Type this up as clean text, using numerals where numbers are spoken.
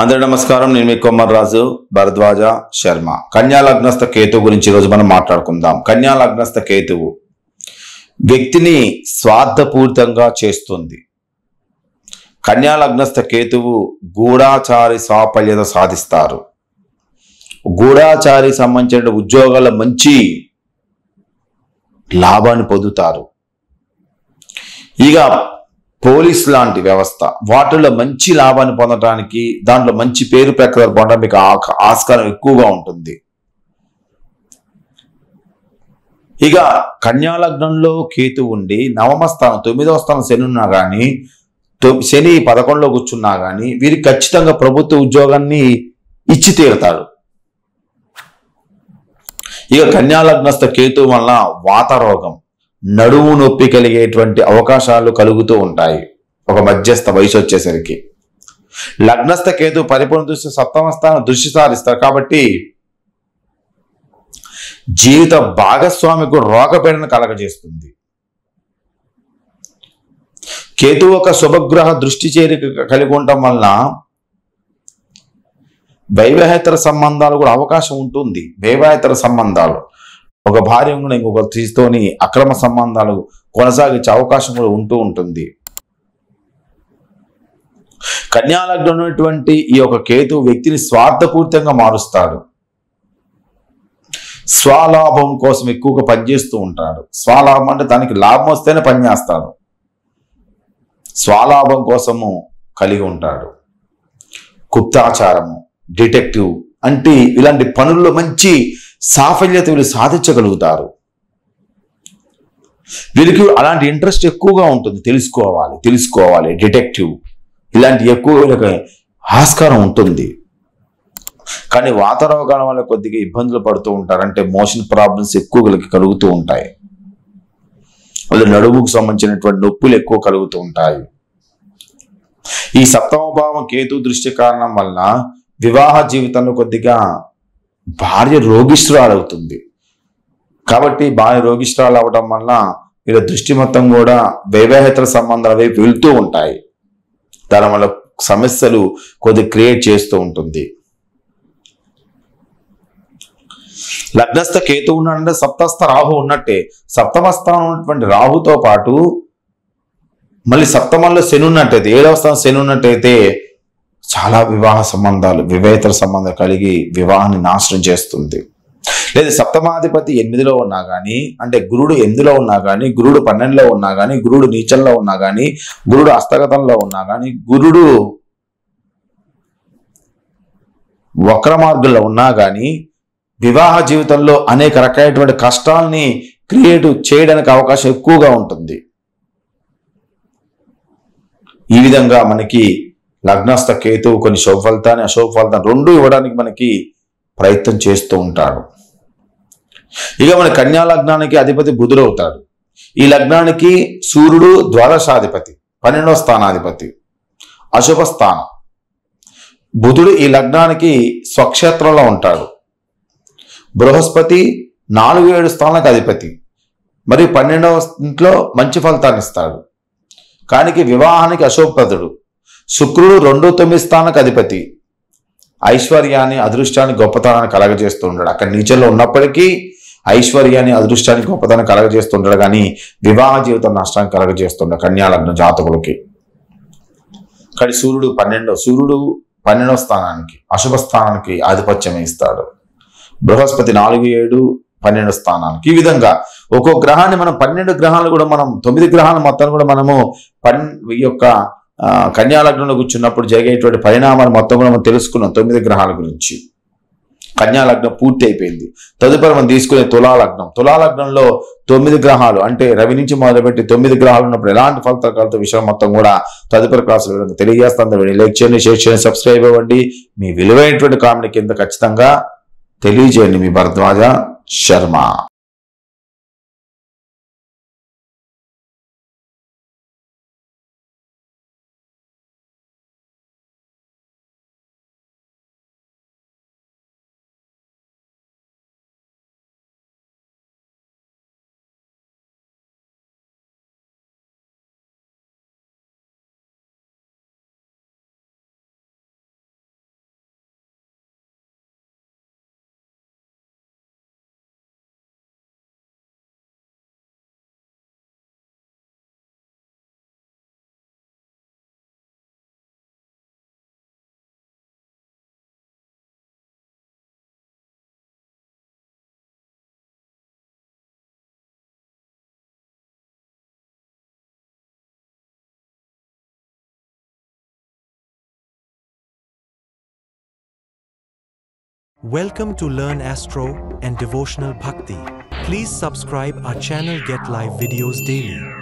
అందరి నమస్కారం. నేను మీ కొమ్మర్ రాజు భరద్వాజ శర్మ. కన్యా లగ్నస్థ కేతువు గురించి ఈరోజు మనం మాట్లాడుకుందాం. కన్యా లగ్నస్థ కేతువు వ్యక్తిని స్వార్థపూరితంగా చేస్తుంది. కన్యా లగ్నస్థ కేతువు గూఢాచారి సాఫల్యత సాధిస్తారు. గూఢాచారి సంబంధించిన ఉద్యోగాల మంచి లాభాన్ని పొందుతారు. ఇక పోలీస్ లాంటి వ్యవస్థ వాటిల్లో మంచి లాభాన్ని పొందడానికి, దాంట్లో మంచి పేరు ప్రఖ్యాతులు పొందడానికి మీకు ఆస్కారం ఎక్కువగా ఉంటుంది. ఇక కన్యా లగ్నంలో కేతు ఉండి నవమ స్థానం 9వ స్థానం శని ఉన్నా కానీ, శని 11లో కూర్చున్నా కానీ వీరికి ఖచ్చితంగా ప్రభుత్వ ఉద్యోగాన్ని ఇచ్చి తీరుతాడు. ఇక కన్యా లగ్నస్థ కేతు వలన వాత రోగం, నడుము నొప్పి కలిగేటువంటి అవకాశాలు కలుగుతూ ఉంటాయి. ఒక మధ్యస్థ వయసు వచ్చేసరికి లగ్నస్థ కేతు పరిపూర్ణ దృష్టి 7వ స్థానం దృష్టి సారిస్తారు. కాబట్టి జీవిత భాగస్వామికు రోగపీడను కలగజేస్తుంది. కేతు ఒక శుభగ్రహ దృష్టి చేరిక కలిగి ఉండటం వలన వైవాహేతర సంబంధాలు కూడా అవకాశం ఉంటుంది. వైవాహేతర సంబంధాలు, ఒక భార్య ఇంకొక స్త్రీతోని అక్రమ సంబంధాలు కొనసాగించే అవకాశం కూడా ఉంటూ ఉంటుంది. కన్యా లగ్నం ఉన్నటువంటి ఈ యొక్క కేతు వ్యక్తిని స్వార్థపూరితంగా మారుస్తాడు. స్వలాభం కోసం ఎక్కువగా పనిచేస్తూ ఉంటాడు. స్వలాభం అంటే దానికి లాభం వస్తేనే పనిచేస్తాడు. స్వలాభం కోసము కలిగి ఉంటాడు. గుప్తాచారము, డిటెక్టివ్ అంటే ఇలాంటి పనుల్లో మంచి సాఫల్యత వీళ్ళు సాధించగలుగుతారు. వీరికి అలాంటి ఇంట్రెస్ట్ ఎక్కువగా ఉంటుంది. తెలుసుకోవాలి డిటెక్టివ్ ఇలాంటి ఎక్కువ వీళ్ళకి ఆస్కారం ఉంటుంది. కానీ వాతావరణ వల్ల కొద్దిగా ఇబ్బందులు పడుతూ ఉంటారు. అంటే మోషన్ ప్రాబ్లమ్స్ ఎక్కువ వీళ్ళకి కలుగుతూ ఉంటాయి. వాళ్ళు నడుముకు సంబంధించినటువంటి నొప్పులు ఎక్కువ కలుగుతూ ఉంటాయి. ఈ 7వ భావం కేతు దృష్టి కారణం వలన వివాహ జీవితంలో కొద్దిగా భార్య రోగిష్ఠురాలవుతుంది. కాబట్టి భార్య రోగిష్ఠురాలు అవడం వల్ల వీళ్ళ దృష్టి మొత్తం కూడా వైవాహేతర సంబంధాల వైపు వెళ్తూ ఉంటాయి. దానివల్ల సమస్యలు కొద్దిగా క్రియేట్ చేస్తూ ఉంటుంది. లగ్నస్థ కేతు ఉన్నాడంటే సప్తస్థ రాహు ఉన్నట్టే. 7వ స్థానం ఉన్నటువంటి రాహుతో పాటు మళ్ళీ 7మంలో శని ఉన్నట్టయితే, 7వ స్థానం శని ఉన్నట్టయితే చాలా వివాహ సంబంధాలు, వివాహేతర సంబంధాలు కలిగి వివాహాన్ని నాశనం చేస్తుంది. లేదా 7మాధిపతి 8లో ఉన్నా కానీ, అంటే గురుడు 8లో ఉన్నా కానీ, గురుడు 12లో ఉన్నా కానీ, గురుడు నీచంలో ఉన్నా కానీ, గురుడు హస్తగతంలో ఉన్నా కానీ, గురుడు వక్ర మార్గంలో ఉన్నా కానీ వివాహ జీవితంలో అనేక రకాలైనటువంటి కష్టాలని క్రియేట్ చేయడానికి అవకాశం ఎక్కువగా ఉంటుంది. ఈ విధంగా మనకి లగ్నస్థ కేతువు కొన్ని శుభ ఫలితాన్ని, అశుభ ఫలితాన్ని రెండు ఇవ్వడానికి మనకి ప్రయత్నం చేస్తూ ఉంటాడు. ఇక మన కన్యా లగ్నానికి అధిపతి బుధుడు అవుతాడు. ఈ లగ్నానికి సూర్యుడు ద్వాదశాధిపతి, 12వ స్థానాధిపతి, అశుభ స్థానం. బుధుడు ఈ లగ్నానికి స్వక్షేత్రంలో ఉంటాడు. బృహస్పతి 4-7 స్థానానికి అధిపతి, మరియు 12వ ఇంట్లో మంచి ఫలితాన్ని ఇస్తాడు. కానీ వివాహానికి అశుభప్రదుడు. శుక్రుడు 2-9 స్థానానికి అధిపతి, ఐశ్వర్యాన్ని, అదృష్టాన్ని, గొప్పతనాన్ని కలగజేస్తూ ఉంటాడు. అక్కడ నీచంలో ఉన్నప్పటికీ ఐశ్వర్యాన్ని, అదృష్టాన్ని, గొప్పతనాన్ని కలగజేస్తుంటాడు. కానీ వివాహ జీవితం నష్టాన్ని కలగజేస్తుంటాడు కన్యా లగ్న జాతకులకి. కానీ సూర్యుడు 12వ స్థానానికి, అశుభ స్థానానికి ఆధిపత్యం ఇస్తాడు. బృహస్పతి 4, 7, 12 స్థానానికి. ఈ విధంగా ఒక్కో గ్రహాన్ని మనం 12 గ్రహాలు కూడా మనం 9 గ్రహాలు మొత్తం కూడా మనము ఈ యొక్క కన్యా లగ్నంలో కూర్చున్నప్పుడు జరిగేటువంటి పరిణామాలు మొత్తం కూడా మనం తెలుసుకున్నాం. 9 గ్రహాల గురించి. కన్యా లగ్నం పూర్తి అయిపోయింది. తదుపరి మనం తీసుకునే తులాలగ్నంలో 9 గ్రహాలు, అంటే రవి నుంచి మొదలుపెట్టి 9 గ్రహాలు ఉన్నప్పుడు ఎలాంటి ఫలితాలు కలుగుతాయి విషయం మొత్తం కూడా తదుపరి క్లాసులో తెలియజేస్తాను. లైక్ చేయండి, షేర్ చేయండి, సబ్స్క్రైబ్ అవ్వండి. మీ విలువైనటువంటి కామెంట్ కింద ఖచ్చితంగా తెలియజేయండి. మీ Bharadwaj Sharma. Welcome to Learn Astro and Devotional Bhakti. Please subscribe our channel, get live videos daily.